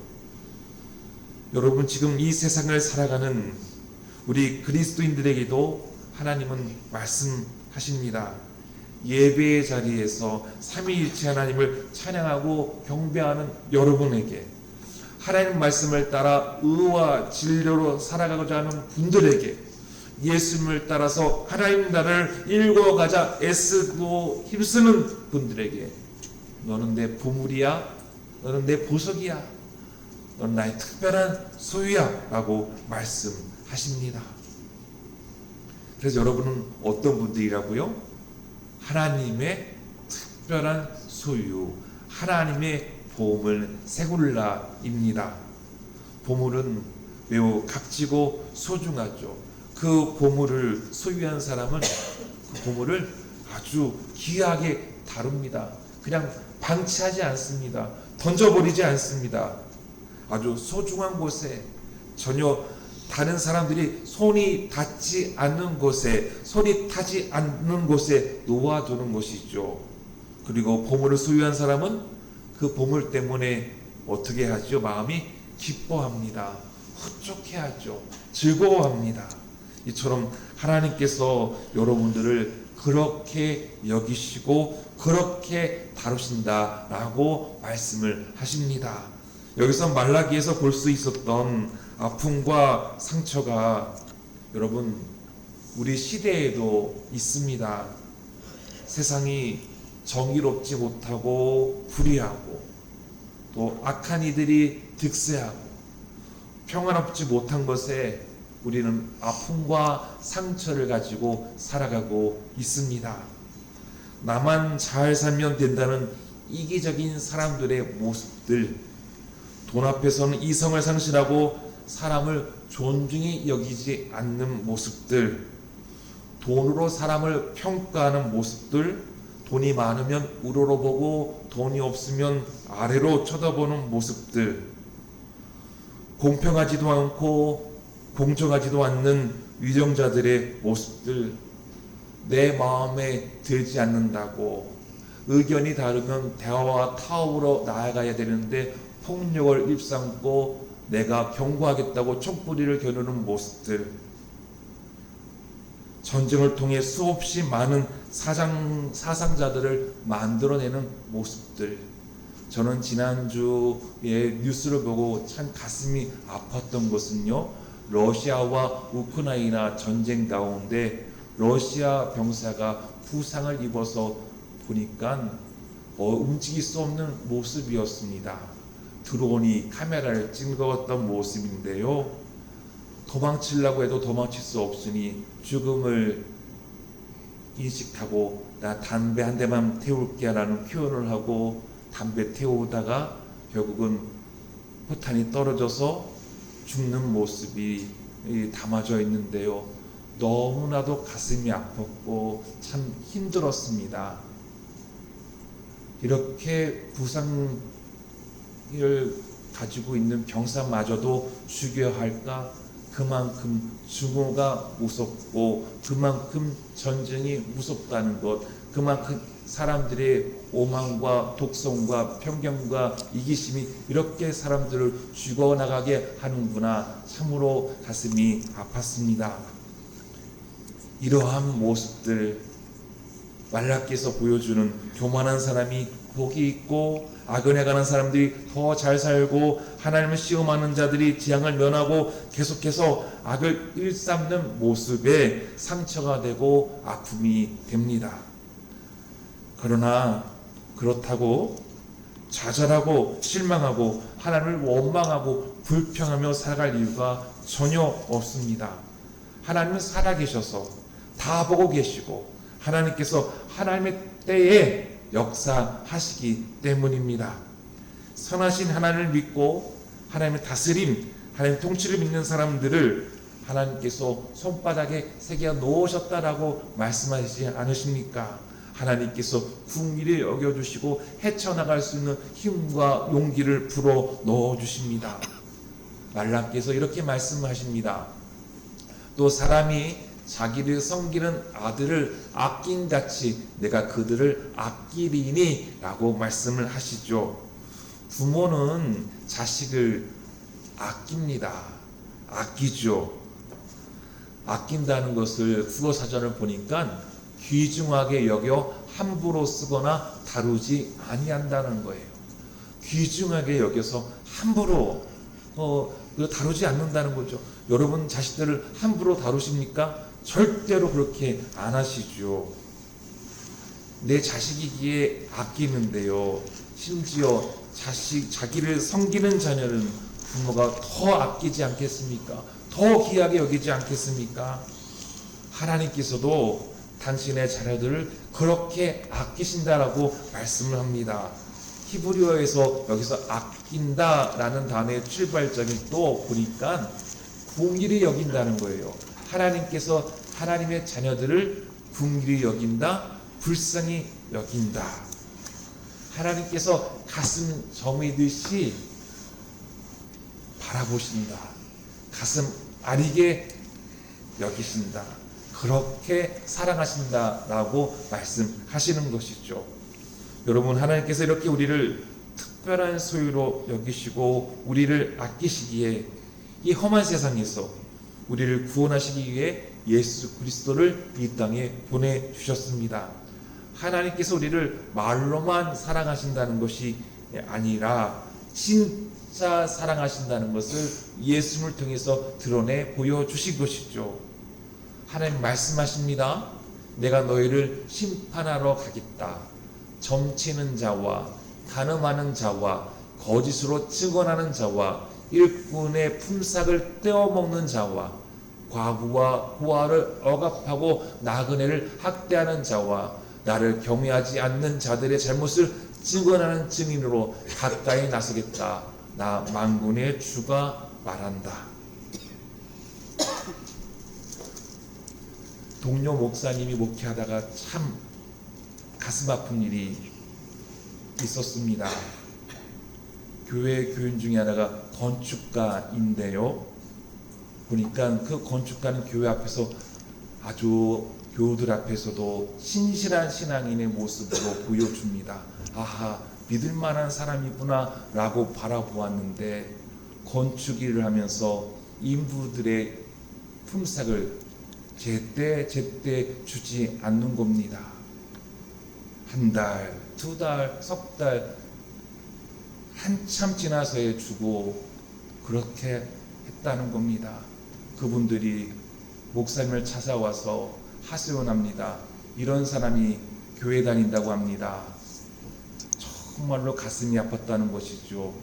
여러분 지금 이 세상을 살아가는 우리 그리스도인들에게도 하나님은 말씀하십니다. 예배의 자리에서 삼위일체 하나님을 찬양하고 경배하는 여러분에게 하나님 말씀을 따라 의와 진리로 살아가고자 하는 분들에게 예수님을 따라서 하나님 나라를 일궈가자 애쓰고 힘쓰는 분들에게 너는 내 보물이야. 너는 내 보석이야. 너는 나의 특별한 소유야 라고 말씀하십니다. 그래서 여러분은 어떤 분들이라고요? 하나님의 특별한 소유, 하나님의 보물 세굴라입니다. 보물은 매우 값지고 소중하죠. 그 보물을 소유한 사람은 그 보물을 아주 귀하게 다룹니다. 그냥 방치하지 않습니다. 던져버리지 않습니다. 아주 소중한 곳에 전혀 다른 사람들이 손이 닿지 않는 곳에, 손이 타지 않는 곳에 놓아두는 것이죠. 그리고 보물을 소유한 사람은 그 보물 때문에 어떻게 하죠? 마음이 기뻐합니다. 흡족해하죠. 즐거워합니다. 이처럼 하나님께서 여러분들을 그렇게 여기시고 그렇게 다루신다라고 말씀을 하십니다. 여기서 말라기에서 볼 수 있었던 아픔과 상처가 여러분 우리 시대에도 있습니다. 세상이 정의롭지 못하고 불의하고 또 악한 이들이 득세하고 평안롭지 못한 것에 우리는 아픔과 상처를 가지고 살아가고 있습니다. 나만 잘 살면 된다는 이기적인 사람들의 모습들, 돈 앞에서는 이성을 상실하고 사람을 존중히 여기지 않는 모습들, 돈으로 사람을 평가하는 모습들, 돈이 많으면 우러러 보고 돈이 없으면 아래로 쳐다보는 모습들, 공평하지도 않고 공정하지도 않는 위정자들의 모습들, 내 마음에 들지 않는다고 의견이 다르면 대화와 타협으로 나아가야 되는데 폭력을 입삼고 내가 경고하겠다고 촛불이를 겨누는 모습들, 전쟁을 통해 수없이 많은 사상자들을 만들어내는 모습들. 저는 지난주에 뉴스를 보고 참 가슴이 아팠던 것은요, 러시아와 우크라이나 전쟁 가운데 러시아 병사가 부상을 입어서 보니까 움직일 수 없는 모습이었습니다. 드론이 카메라를 찍었던 모습인데요, 도망치려고 해도 도망칠 수 없으니 죽음을 인식하고 나 담배 한 대만 태울게 라는 표현을 하고 담배 태우다가 결국은 포탄이 떨어져서 죽는 모습이 담아져 있는데요, 너무나도 가슴이 아팠고 참 힘들었습니다. 이렇게 부상을 가지고 있는 병사마저도 죽여야 할까? 그만큼 증오가 무섭고 그만큼 전쟁이 무섭다는 것, 그만큼 사람들의 오만과 독성과 편견과 이기심이 이렇게 사람들을 죽어나가게 하는구나. 참으로 가슴이 아팠습니다. 이러한 모습들, 말라기에서 보여주는 교만한 사람이 복이 있고 악은혜 가는 사람들이 더 잘 살고 하나님을 시험하는 자들이 재앙을 면하고 계속해서 악을 일삼는 모습에 상처가 되고 아픔이 됩니다. 그러나 그렇다고 좌절하고 실망하고 하나님을 원망하고 불평하며 살아갈 이유가 전혀 없습니다. 하나님은 살아계셔서 다 보고 계시고 하나님께서 하나님의 때에 역사하시기 때문입니다. 선하신 하나님을 믿고 하나님의 다스림, 하나님의 통치를 믿는 사람들을 하나님께서 손바닥에 새겨 놓으셨다라고 말씀하시지 않으십니까? 하나님께서 궁일히 여겨주시고 헤쳐나갈 수 있는 힘과 용기를 불어 넣어주십니다. 말라기에서 이렇게 말씀하십니다. 또 사람이 자기를 섬기는 아들을 아낀같이 내가 그들을 아끼리니 라고 말씀을 하시죠. 부모는 자식을 아낍니다. 아끼죠. 아낀다는 것을 국어사전을 보니까 귀중하게 여겨 함부로 쓰거나 다루지 아니한다는 거예요. 귀중하게 여겨서 함부로 다루지 않는다는 거죠. 여러분 자식들을 함부로 다루십니까? 절대로 그렇게 안 하시죠. 내 자식이기에 아끼는데요, 심지어 자기를 섬기는 자녀는 부모가 더 아끼지 않겠습니까? 더 귀하게 여기지 않겠습니까? 하나님께서도 당신의 자녀들을 그렇게 아끼신다라고 말씀을 합니다. 히브리어에서 여기서 아낀다라는 단어의 출발점이 또 보니까 궁일히 여긴다는 거예요. 하나님께서 하나님의 자녀들을 궁일히 여긴다, 불쌍히 여긴다. 하나님께서 가슴 저미듯이 바라보신다. 가슴 아리게 여기신다. 그렇게 사랑하신다라고 말씀하시는 것이죠. 여러분, 하나님께서 이렇게 우리를 특별한 소유로 여기시고 우리를 아끼시기에 이 험한 세상에서 우리를 구원하시기 위해 예수 그리스도를 이 땅에 보내주셨습니다. 하나님께서 우리를 말로만 사랑하신다는 것이 아니라 진짜 사랑하신다는 것을 예수님을 통해서 드러내 보여주신 것이죠. 하나님 말씀하십니다. 내가 너희를 심판하러 가겠다. 점치는 자와 간음하는 자와 거짓으로 증언하는 자와 일꾼의 품삯을 떼어먹는 자와 과부와 고아를 억압하고 나그네를 학대하는 자와 나를 경외하지 않는 자들의 잘못을 증언하는 증인으로 가까이 나서겠다. 나 만군의 주가 말한다. 동료 목사님이 목회하다가 참 가슴 아픈 일이 있었습니다. 교회 교인 중에 하나가 건축가인데요. 보니까 그 건축가는 교회 앞에서 아주 교우들 앞에서도 신실한 신앙인의 모습으로 보여줍니다. 아하, 믿을 만한 사람이구나 라고 바라보았는데 건축일을 하면서 인부들의 품삯을 제때 주지 않는 겁니다. 한 달, 두 달, 석 달 한참 지나서야 주고 그렇게 했다는 겁니다. 그분들이 목사님을 찾아와서 하소연합니다. 이런 사람이 교회 다닌다고 합니다. 정말로 가슴이 아팠다는 것이죠.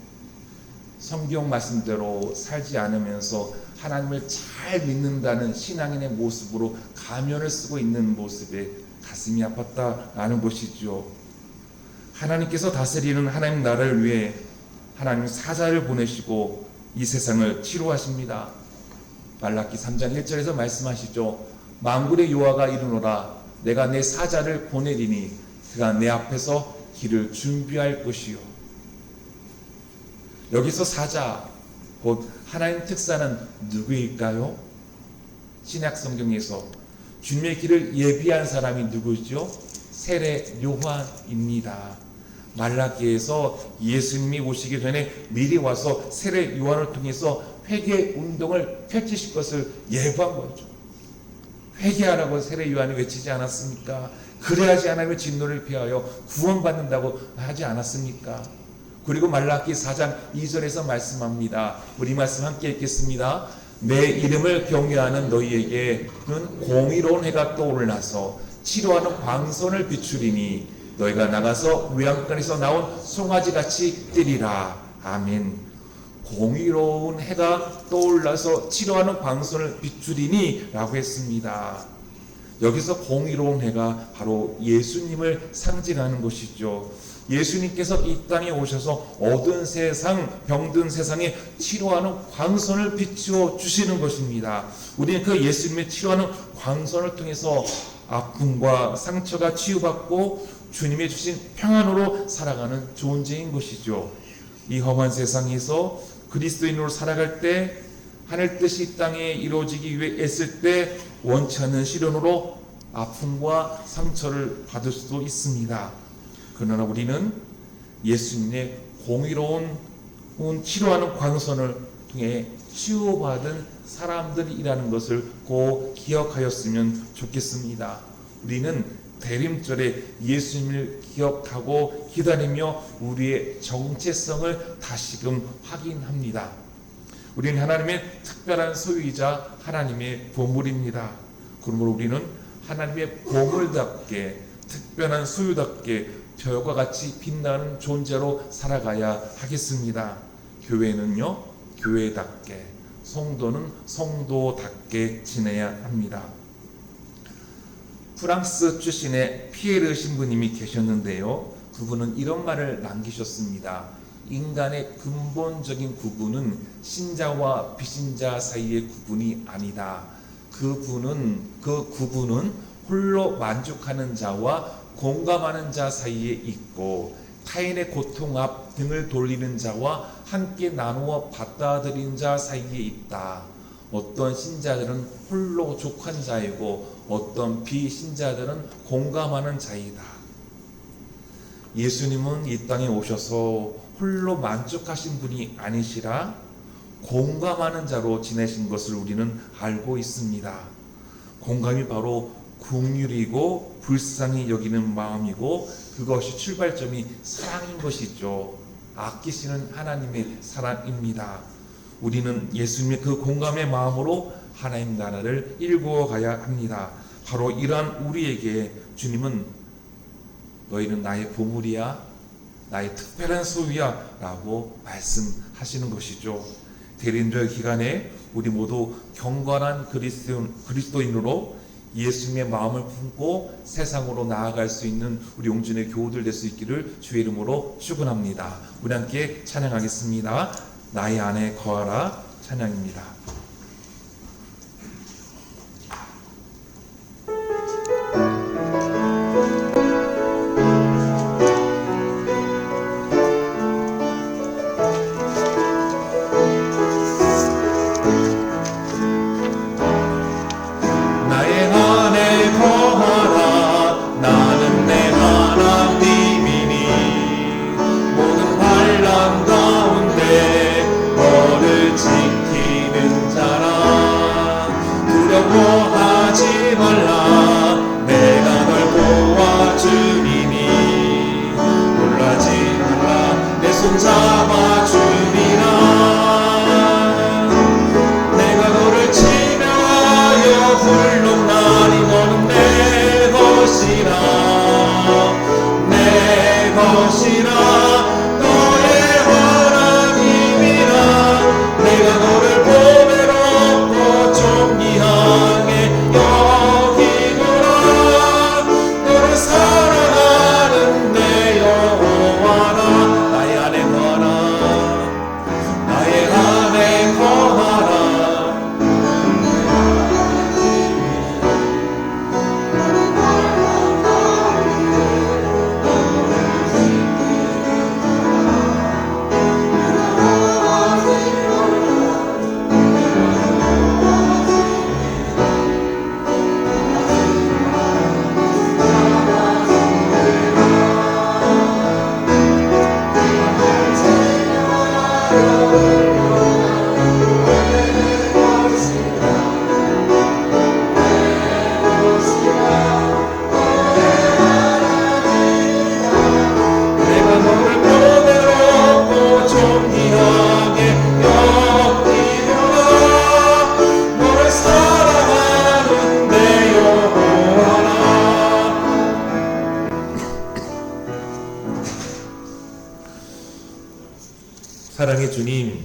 성경 말씀대로 살지 않으면서 하나님을 잘 믿는다는 신앙인의 모습으로 가면을 쓰고 있는 모습에 가슴이 아팠다라는 것이죠. 하나님께서 다스리는 하나님 나라를 위해 하나님 사자를 보내시고 이 세상을 치료하십니다. 말라기 3장 1절에서 말씀하시죠. 만군의 여호와가 이르노라 내가 내 사자를 보내리니 그가 내 앞에서 길을 준비할 것이요. 여기서 사자 곧 하나님 특사는 누구일까요? 신약 성경에서 주님의 길을 예비한 사람이 누구죠? 세례 요한입니다. 말라기에서 예수님이 오시기 전에 미리 와서 세례 요한을 통해서 회개 운동을 펼치실 것을 예고한 거죠. 회개하라고 세례 요한이 외치지 않았습니까? 그래야지 하나님의 진노를 피하여 구원받는다고 하지 않았습니까? 그리고 말라기 4장 2절에서 말씀합니다. 우리 말씀 함께 읽겠습니다. 내 이름을 경외하는 너희에게는 공의로운 해가 떠올라서 치료하는 광선을 비추리니 너희가 나가서 외양간에서 나온 송아지같이 뛰리라. 아멘. 공의로운 해가 떠올라서 치료하는 광선을 비추리니 라고 했습니다. 여기서 공의로운 해가 바로 예수님을 상징하는 것이죠. 예수님께서 이 땅에 오셔서 어두운 세상, 병든 세상에 치료하는 광선을 비추어 주시는 것입니다. 우리는 그 예수님의 치료하는 광선을 통해서 아픔과 상처가 치유받고 주님의 주신 평안으로 살아가는 존재인 것이죠. 이 험한 세상에서 그리스도인으로 살아갈 때 하늘 뜻이 이 땅에 이루어지기 위해 애쓸 때 원치 않는 시련으로 아픔과 상처를 받을 수도 있습니다. 그러나 우리는 예수님의 공의로운 치료하는 광선을 통해 치유받은 사람들이라는 것을 꼭 기억하였으면 좋겠습니다. 우리는 대림절에 예수님을 기억하고 기다리며 우리의 정체성을 다시금 확인합니다. 우리는 하나님의 특별한 소유이자 하나님의 보물입니다. 그러므로 우리는 하나님의 보물답게 특별한 소유답게 별과 같이 빛나는 존재로 살아가야 하겠습니다. 교회는요, 교회답게, 성도는 성도답게 지내야 합니다. 프랑스 출신의 피에르 신부님이 계셨는데요. 그분은 이런 말을 남기셨습니다. 인간의 근본적인 구분은 신자와 비신자 사이의 구분이 아니다. 그 구분은 홀로 만족하는 자와 공감하는 자 사이에 있고 타인의 고통 앞 등을 돌리는 자와 함께 나누어 받아들이는 자 사이에 있다. 어떤 신자들은 홀로 족한 자이고 어떤 비신자들은 공감하는 자이다. 예수님은 이 땅에 오셔서 홀로 만족하신 분이 아니시라 공감하는 자로 지내신 것을 우리는 알고 있습니다. 공감이 바로 긍휼이고 불쌍히 여기는 마음이고 그것이 출발점이 사랑인 것이죠. 아끼시는 하나님의 사랑입니다. 우리는 예수님의 그 공감의 마음으로 하나님 나라를 일구어 가야 합니다. 바로 이러한 우리에게 주님은 너희는 나의 보물이야, 나의 특별한 소유야 라고 말씀하시는 것이죠. 대리인절 기간에 우리 모두 경건한 그리스도인으로 예수님의 마음을 품고 세상으로 나아갈 수 있는 우리 용진의 교우들 될 수 있기를 주의 이름으로 축원합니다. 우리 함께 찬양하겠습니다. 나의 안에 거하라 찬양입니다. 두려워하지 말라 내가 널 도와주리니 놀라지 말라 내 손 잡아주리라 내가 너를 지명하여 불렀나니 너는 내 것이라 내 것이라 너의 하나님이라 내가 너를 보배롭고 존귀하게 여기노라 너를 사랑하는 내 여호와라 나의 안에 거하라 나의 안에 거하라 사랑의 주님,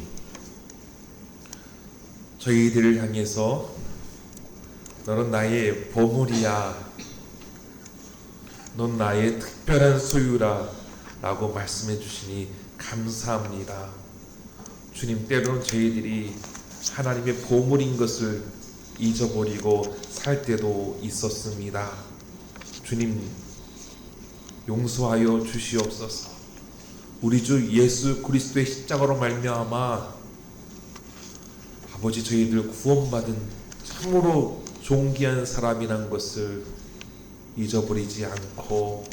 저희들을 향해서 너는 나의 보물이야, 넌 나의 특별한 소유라 라고 말씀해 주시니 감사합니다. 주님, 때로는 저희들이 하나님의 보물인 것을 잊어버리고 살 때도 있었습니다. 주님, 용서하여 주시옵소서. 우리 주 예수 그리스도의 십자가로 말미암아 아버지 저희들 구원받은 참으로 존귀한 사람이란 것을 잊어버리지 않고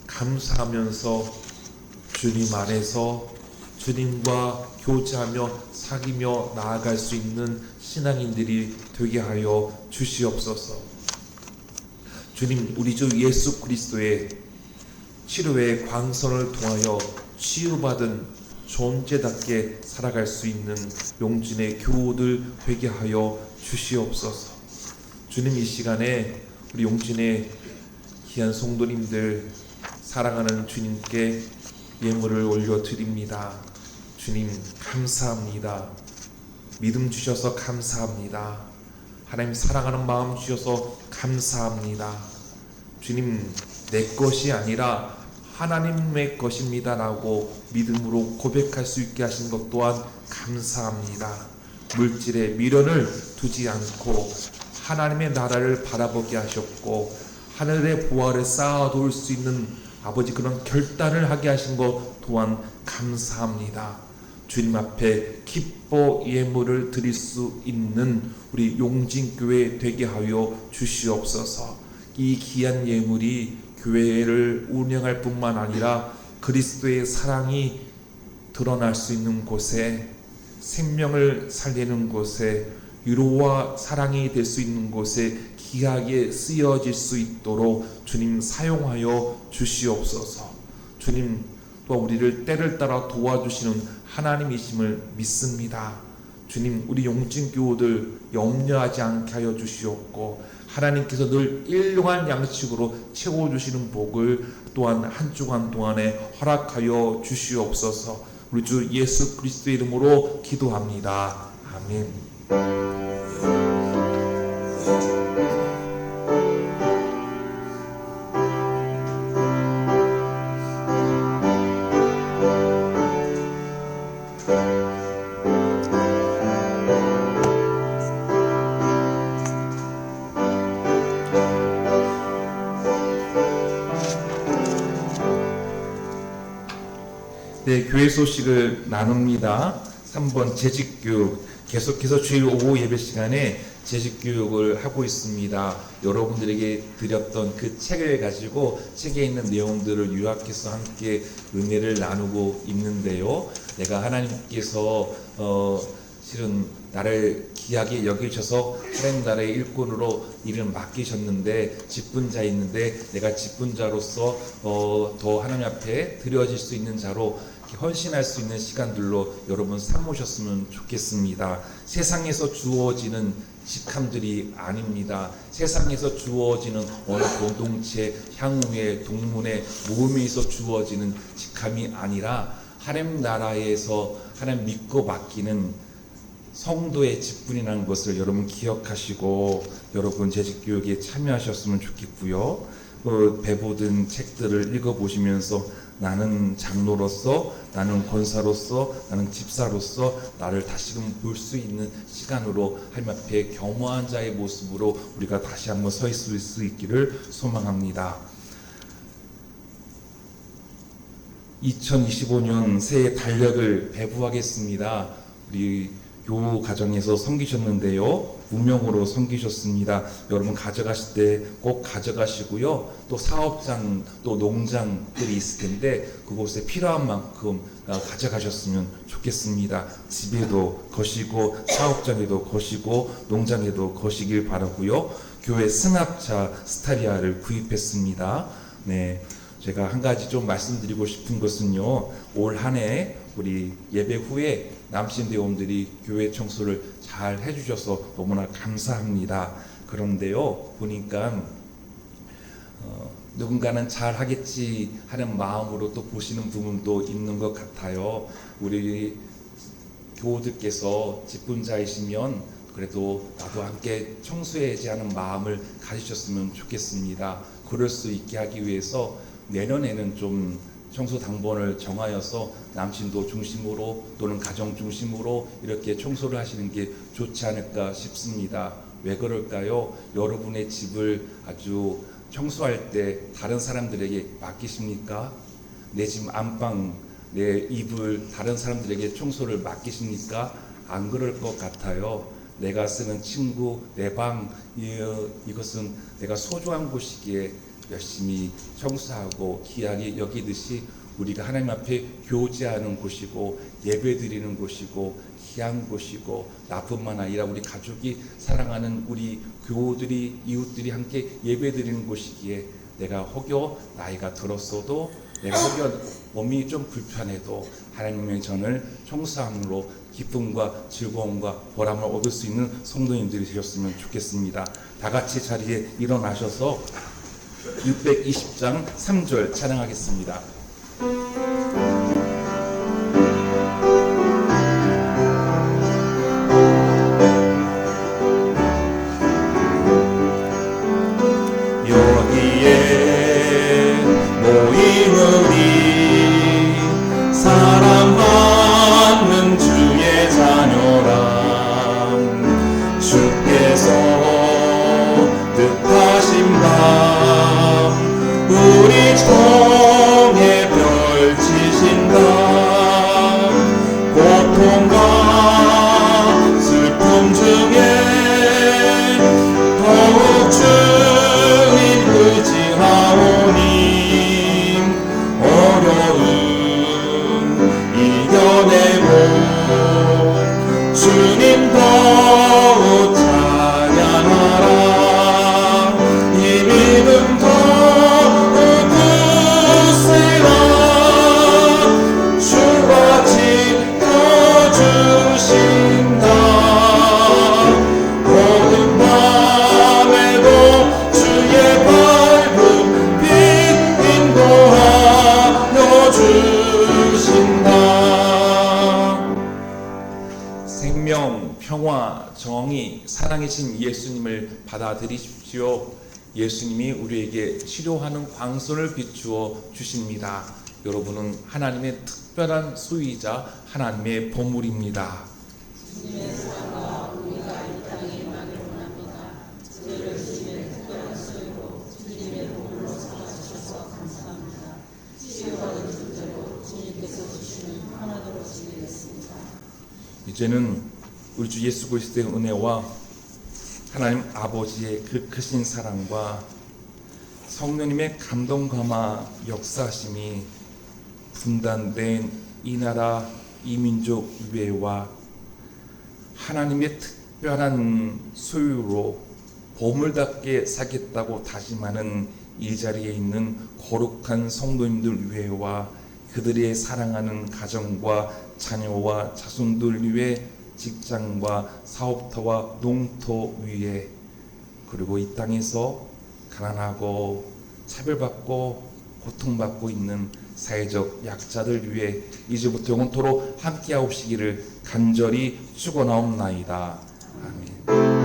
감사하면서 주님 안에서 주님과 교제하며 사귀며 나아갈 수 있는 신앙인들이 되게 하여 주시옵소서. 주님, 우리 주 예수 그리스도의 치료의 광선을 통하여 치유받은 존재답게 살아갈 수 있는 용진의 교우들 되게 하여 주시옵소서. 주님, 이 시간에 우리 용진의 귀한 성도님들 사랑하는 주님께 예물을 올려드립니다. 주님, 감사합니다. 믿음 주셔서 감사합니다. 하나님 사랑하는 마음 주셔서 감사합니다. 주님, 내 것이 아니라 하나님의 것입니다 라고 믿음으로 고백할 수 있게 하신 것 또한 감사합니다. 물질에 미련을 두지 않고 하나님의 나라를 바라보게 하셨고 하늘의 보화를 쌓아둘 수 있는 아버지 그런 결단을 하게 하신 것 또한 감사합니다. 주님 앞에 기뻐 예물을 드릴 수 있는 우리 용진교회 되게 하여 주시옵소서. 이 귀한 예물이 교회를 운영할 뿐만 아니라 그리스도의 사랑이 드러날 수 있는 곳에 생명을 살리는 곳에 위로와 사랑이 될 수 있는 곳에 귀하게 쓰여질 수 있도록 주님 사용하여 주시옵소서. 주님 또 우리를 때를 따라 도와주시는 하나님이심을 믿습니다. 주님, 우리 용진교우들 염려하지 않게 하여 주시옵고, 하나님께서 늘 일용할 양식으로 채워주시는 복을 또한 한 주간 동안에 허락하여 주시옵소서. 우리 주 예수 그리스도의 이름으로 기도합니다. 아멘. 네, 교회 소식을 나눕니다. 3번 재직교육. 계속해서 주일 오후 예배 시간에 재직교육을 하고 있습니다. 여러분들에게 드렸던 그 책을 가지고 책에 있는 내용들을 요약해서 함께 은혜를 나누고 있는데요. 내가 하나님께서 실은 나를 귀하게 여기셔서 하나님 나라의 일꾼으로 일을 맡기셨는데, 직분자 있는데 내가 직분자로서 더 하나님 앞에 드려질 수 있는 자로 헌신할 수 있는 시간들로 여러분 삼으셨으면 좋겠습니다. 세상에서 주어지는 직함들이 아닙니다. 세상에서 주어지는 어느 공동체, 향후의 동문회, 모임에서 주어지는 직함이 아니라 하나님 나라에서 하나님 믿고 맡기는 성도의 직분이라는 것을 여러분 기억하시고 여러분 재직교육에 참여하셨으면 좋겠고요. 배보든 책들을 읽어보시면서 나는 장로로서, 나는 권사로서, 나는 집사로서 나를 다시금 볼 수 있는 시간으로 하나님 앞에 겸허한 자의 모습으로 우리가 다시 한번 서 있을 수 있기를 소망합니다. 2025년 새해 달력을 배부하겠습니다. 우리 교우 가정에서 섬기셨는데요, 무명으로 섬기셨습니다. 여러분 가져가실 때 꼭 가져가시고요. 또 사업장, 또 농장들이 있을 텐데 그곳에 필요한 만큼 가져가셨으면 좋겠습니다. 집에도 거시고 사업장에도 거시고 농장에도 거시길 바라고요. 교회 승합차 스타리아를 구입했습니다. 네, 제가 한 가지 좀 말씀드리고 싶은 것은요, 올 한 해 우리 예배 후에 남신 대원들이 교회 청소를 잘 해주셔서 너무나 감사합니다. 그런데요, 보니까 누군가는 잘 하겠지 하는 마음으로 또 보시는 부분도 있는 것 같아요. 우리 교우들께서 직분자이시면 그래도 나도 함께 청소해야지 하는 마음을 가지셨으면 좋겠습니다. 그럴 수 있게 하기 위해서 내년에는 좀 청소 당번을 정하여서 남친도 중심으로 또는 가정 중심으로 이렇게 청소를 하시는 게 좋지 않을까 싶습니다. 왜 그럴까요? 여러분의 집을 아주 청소할 때 다른 사람들에게 맡기십니까? 내 집 안방, 내 이불 다른 사람들에게 청소를 맡기십니까? 안 그럴 것 같아요. 내가 쓰는 친구, 내 방, 이것은 내가 소중한 곳이기에 열심히 청소하고 귀하게 여기듯이 우리가 하나님 앞에 교제하는 곳이고 예배드리는 곳이고 귀한 곳이고, 나뿐만 아니라 우리 가족이 사랑하는 우리 교우들이, 이웃들이 함께 예배드리는 곳이기에 내가 혹여 나이가 들었어도, 내가 혹여 몸이 좀 불편해도 하나님의 전을 청소함으로 기쁨과 즐거움과 보람을 얻을 수 있는 성도님들이 되셨으면 좋겠습니다. 다 같이 자리에 일어나셔서 620장 3절 찬양하겠습니다. 여기에 모이느니 사랑 받는 주의 자녀라. 주께서 뜻하신 밤 우리 통해 펼치신다. 고통과 슬픔 중에 더욱 주님 의지하오니 어려움 이겨내고 주님 더욱 하신다. 어두운 밤에도 주의 밝은 빛 인도하여 주신다. 생명, 평화, 정의, 사랑이신 예수님을 받아들이십시오. 예수님이 우리에게 치료하는 광선을 비추어 주십니다. 여러분은 하나님의 특별한 소유이자 하나님의 보물입니다. 이제는 우리 주 예수 그리스도의 은혜와 하나님 아버지의 그 크신 사랑과 성령님의 감동 감화 역사심이 분단된 이 나라 이 민족 위에와 하나님의 특별한 소유로 보물답게 사겠다고 다짐하는 이 자리에 있는 거룩한 성도님들 위에와 그들의 사랑하는 가정과 자녀와 자손들 위에 직장과 사업터와 농토 위에 그리고 이 땅에서 가난하고 차별받고 고통받고 있는 사회적 약자들 위해 이제부터 영원토록 함께하옵시기를 간절히 축원하옵나이다. 아멘.